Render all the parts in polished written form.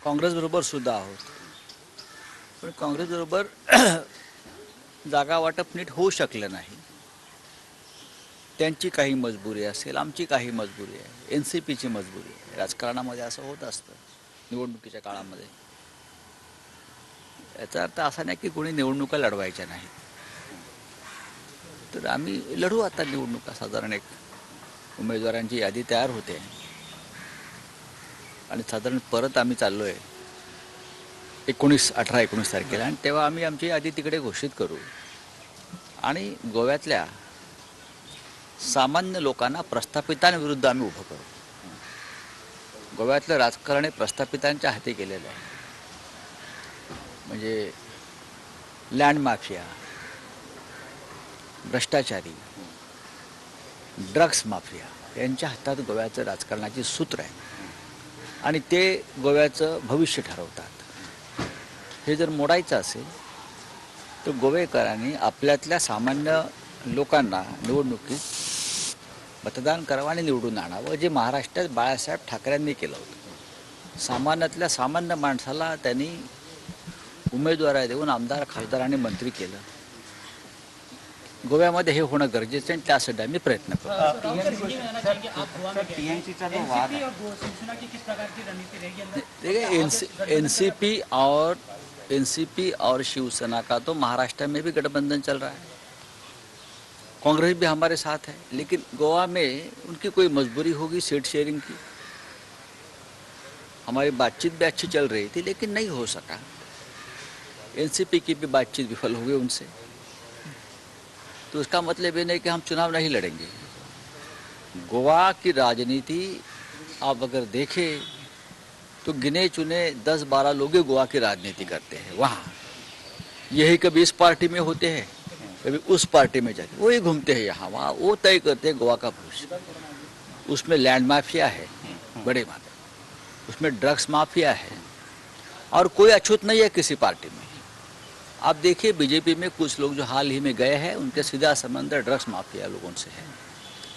काँग्रेसबरोबर सुद्धा आहोत, पण काँग्रेसबरोबर जागा वाटप नीट होऊ शकलं नाही. त्यांची काही मजबुरी असेल, आमची काही मजबुरी आहे, एन सी पीची मजबुरी आहे. राजकारणामध्ये असं होत असतं निवडणुकीच्या काळामध्ये. याचा अर्थ असा नाही की कोणी निवडणुका लढवायच्या नाहीत. तर आम्ही लढू आता निवडणुका. साधारण एक उमेदवारांची यादी तयार होते आणि साधारण परत आम्ही चाललो आहे 18-19 तारखेला, आणि तेव्हा आम्ही आमची यादी तिकडे घोषित करू आणि गोव्यातल्या सामान्य लोकांना प्रस्थापितांविरुद्ध आम्ही उभं करू. गोव्यातलं राजकारण हे प्रस्थापितांच्या हाती गेलेलं आहे. म्हणजे लँड माफिया, भ्रष्टाचारी, ड्रग्स माफिया यांच्या हातात गोव्याचं राजकारणाची सूत्र आहे आणि ते गोव्याचं भविष्य ठरवतात. हे जर मोडायचं असेल तर गोवेकरांनी आपल्यातल्या सामान्य लोकांना निवडणुकीत मतदान करावं आणि निवडून आणावं, जे महाराष्ट्रात बाळासाहेब ठाकरेंनी केलं होतं. सामान्यातल्या सामान्य माणसाला त्यांनी उमेदवार देऊन आमदार, खासदार आणि मंत्री केलं. गोव्यामध्ये हे होणं गरजेचं आहे, त्यासाठी आम्ही प्रयत्न करू. एनसीपी और शिवसेना का तो महाराष्ट्र में भी गठबंधन चल रहा है. कांग्रेस भी हमारे साथ है, लेकिन गोवा में उनकी कोई मजबूरी होगी सीट शेयरिंग की. हमारी बातचीत भी अच्छी चल रही थी, लेकिन नहीं हो सका. एनसीपी की भी बातचीत विफल हो गई उनसे. तो उसका मतलब ये नहीं कि हम चुनाव नहीं लड़ेंगे. गोवा की राजनीति आप अगर देखें तो गिने चुने 10-12 लोग ही गोवा की राजनीति करते हैं. वहाँ यही कभी इस पार्टी में होते हैं, कभी उस पार्टी में जाते, वही घूमते हैं यहाँ वहाँ. वो तय करते हैं गोवा का भविष्य. उसमें लैंड माफिया है बड़े मात्रा, उसमें ड्रग्स माफिया है, और कोई अछूत नहीं है किसी पार्टी में. आप देखिए बीजेपी में कुछ लोग जो हाल ही में गए हैं, उनके सीधा संबंध ड्रग्स माफिया लोगों से है,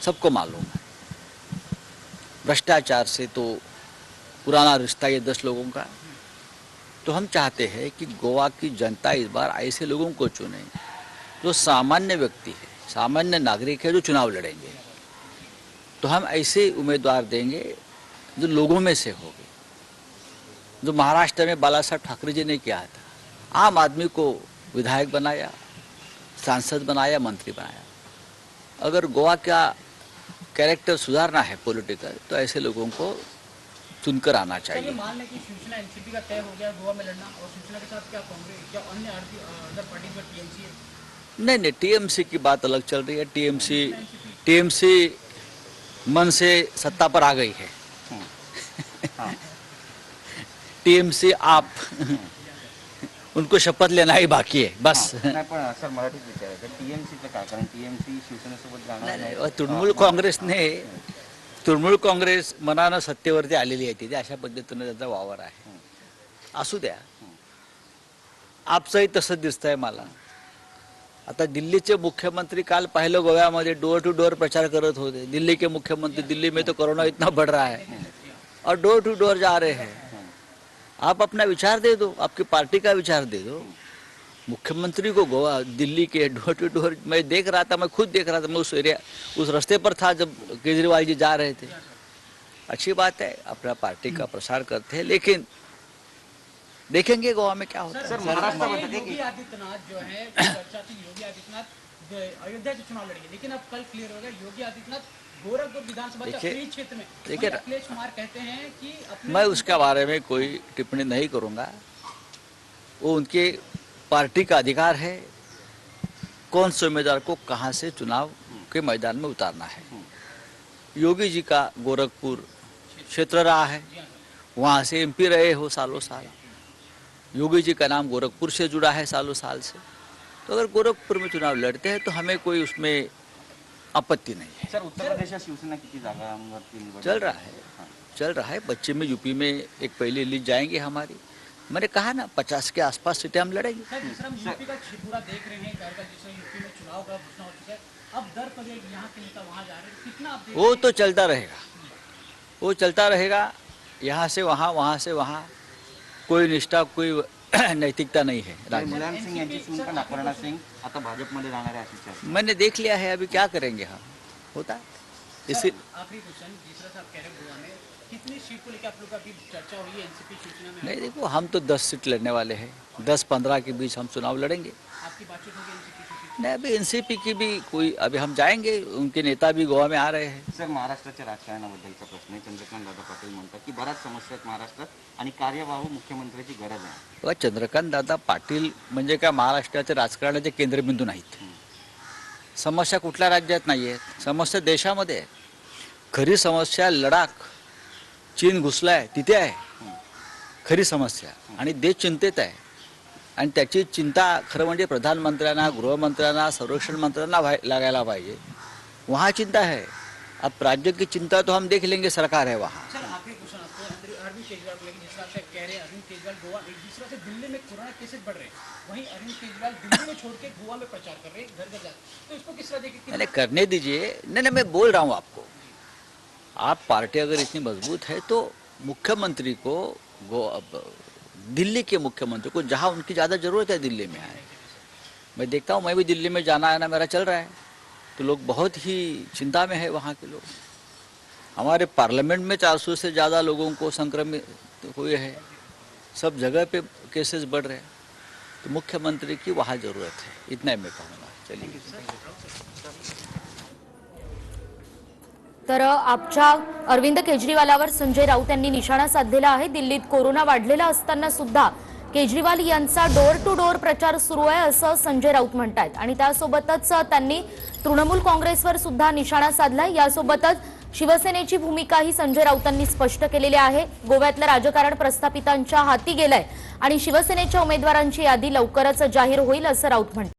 सबको मालूम है. भ्रष्टाचार से तो पुराना रिश्ता ये 10 लोगों का. तो हम चाहते हैं कि गोवा की जनता इस बार ऐसे लोगों को चुने जो सामान्य व्यक्ति है, सामान्य नागरिक है, जो चुनाव लड़ेंगे. तो हम ऐसे उम्मीदवार देंगे जो लोगों में से होंगे, जो महाराष्ट्र में बाला साहब ठाकरे जी ने किया था. आम आदमी को विधायक बनाया, सांसद बनाया, मंत्री बनाया. अगर गोवा का कैरेक्टर सुधारना है पॉलिटिकल, तो ऐसे लोगों को चुनकर आना चाहिए. मान लें कि शिवसेना एनसीपी का तय हो गया गोवा में लड़ना, और शिवसेना के साथ क्या कांग्रेस, क्या अन्य अदर पार्टी में टीएमसी है? नहीं, टीएमसी की बात अलग चल रही है. टीएमसी मन से सत्ता पर आ गई है. टीएमसी आप उनको शपथ लेना ही बाकी आहे बस. नाही पण सर मराठीत विचारायचं टीएमसीचं काय, कारण टीएमसी शिवसेनेसोबत जाणार नाही. तृणमूल काँग्रेस मनानं सत्तेवरती आलेली आहे, तिथे अशा पद्धतीनं त्याचा वावर आहे. असू द्या. आपचंही तसंच दिसतंय मला. आता दिल्लीचे मुख्यमंत्री काल पाहिलं गोव्यामध्ये डोर टू डोर प्रचार करत होते. दिल्ली के मुख्यमंत्री, दिल्ली में तो कोरोना इतना बढ़ रहा है और डोर टू डोर जा रहे हैं. आप अपना विचार दे दो, आपकी पार्टी का विचार दे दो. मुख्यमंत्री को गोवा दिल्ली के डोर टू डोर, मैं देख रहा था, मैं खुद देख रहा था. मैं उस रास्ते पर था जब केजरीवाल जी जा रहे थे. अच्छी बात है, अपना पार्टी का प्रसार करते हैं, लेकिन देखेंगे गोवा में क्या होता है. सर महाराष्ट्र में योगी आदित्यनाथ जो है, चर्चा थी योगी आदित्यनाथ अयोध्या से चुनाव लड़ेंगे, लेकिन अब कल क्लियर हो गया योगी आदित्यनाथ गोरखपुर विधानसभा के क्षेत्र में. देखिए अखिलेश कुमार कहते हैं कि मैं उसके बारे में कोई टिप्पणी नहीं करूंगा. वो उनके पार्टी का अधिकार है कौन से उम्मीदवार को कहां से चुनाव के मैदान में उतारना है. योगी जी का गोरखपुर क्षेत्र रहा है, वहां से एमपी रहे हो सालों साल. योगी जी का नाम गोरखपुर से जुड़ा है सालों साल से. तो अगर गोरखपुर में चुनाव लड़ते हैं तो हमें कोई उसमें आपत्ति नहीं है. सर उत्तर प्रदेशात शिवसेना किती जागांवरती निवडणूक चल रहा है. बच्चे में यूपी में एक पहली लीड जाएंगे हमारी. मैंने कहा ना 50 के आसपास सीटें हम लड़ेंगे. यूपी का पूरा देख रहे हैं, यूपी में चुनाव का घोषणा हो चुका है. अब दर पर यहाँ के नेता वहाँ जा रहे हैं, कितना आप वो तो चलता रहेगा, वो चलता रहेगा. यहाँ से वहाँ, वहाँ से वहाँ. कोई निष्ठा कोई नैतिकता नहीं है राज्य में। मुलायम सिंग यांची सून पण अपर्णा सिंग आता भाजपमध्ये जाणार आहे अशी चर्चा. मैंने देख लिया है, अभी क्या करेंगे हम, होता है इसी। आखिरी क्वेश्चन, दूसरा साहब कह रहे हैं गोवा में कितनी सीट को लेकर आप लोग का अभी चर्चा हुई है एनसीपी सूचना में? नहीं देखो, हम तो 10 सीट लड़ने वाले हैं, 10-15 के बीच हम चुनाव लड़ेंगे। आपकी बातचीत होगी एनसीपी की? नहीं, अभी एनसीपी की भी कोई, अभी हम जाएंगे, उनके नेता भी गोवा में आ रहे हैं। सर, महाराष्ट्राच्या राजकारणाबद्दलचा प्रश्न आहे. चंद्रकांत दादा पाटील म्हणतात की बऱ्याच समस्या आहेत महाराष्ट्रात आणि कार्यवाहू मुख्यमंत्र्याची गरज आहे. बघा, चंद्रकांत दादा पाटील म्हणजे काय महाराष्ट्राच्या राजकारणाचे केंद्रबिंदू नाहीत. समस्या कुठल्या राज्यात नाही आहेत, समस्या देशामध्ये आहे. खरी समस्या लडाख, चीन घुसलाय तिथे आहे खरी समस्या, आणि देश चिंतेत आहे. आणि त्याची चिंता खरं म्हणजे प्रधानमंत्र्यांना, गृहमंत्र्यांना, संरक्षण मंत्र्यांना लगायला पाहिजे. वहाँ चिंता है. अब राज्य की चिंता तो हम देख लेंगे, सरकार है वहाँ. सर आखिरी क्वेश्चन आपको, अरविंद केजरीवाल को लेकर जिस तरह से कह रहे हैं अरविंद केजरीवाल गोवा एक दूसरे से दिल्ली में कोरोना केसेस बढ़ रहे हैं, वहीं अरविंद केजरीवाल दिल्ली में छोड़ के गोवा में प्रचार कर रहे हैं घर घर जाकर, तो इसको किस तरह देखिए? नहीं, करने दीजिए. नहीं, मैं बोल रहा हूँ आपको, आप पार्टी अगर इतनी मजबूत है तो मुख्यमंत्री को दिल्ली के मुख्यमंत्री को जहाँ उनकी ज़्यादा ज़रूरत है दिल्ली में आए. मैं देखता हूँ, मैं भी दिल्ली में जाना आना मेरा चल रहा है, तो लोग बहुत ही चिंता में है वहाँ के लोग. हमारे पार्लियामेंट में 400 से ज़्यादा लोगों को संक्रमित हुए हैं, सब जगह पे केसेस बढ़ रहे हैं, तो मुख्यमंत्री की वहाँ ज़रूरत है, इतना ही मैं कहूँगा. चलिए. तर आपच्या अरविंद केजरीवालावर संजय राऊत यांनी निशाणा साधलेला आहे. दिल्लीत कोरोना वाढलेला असताना सुद्धा केजरीवाल यांचा डोर टू डोर प्रचार सुरू आहे असं संजय राऊत म्हणतात. आणि त्यासोबतच त्यांनी तृणमूल काँग्रेसवर सुद्धा निशाणा साधलाय. यासोबतच शिवसेनेची भूमिकाही संजय राऊतांनी स्पष्ट केलेली आहे. गोव्यातलं राजकारण प्रस्थापितांच्या हाती गेलंय आणि शिवसेनेच्या उमेदवारांची यादी लवकरच जाहीर होईल असं राऊत म्हणतात.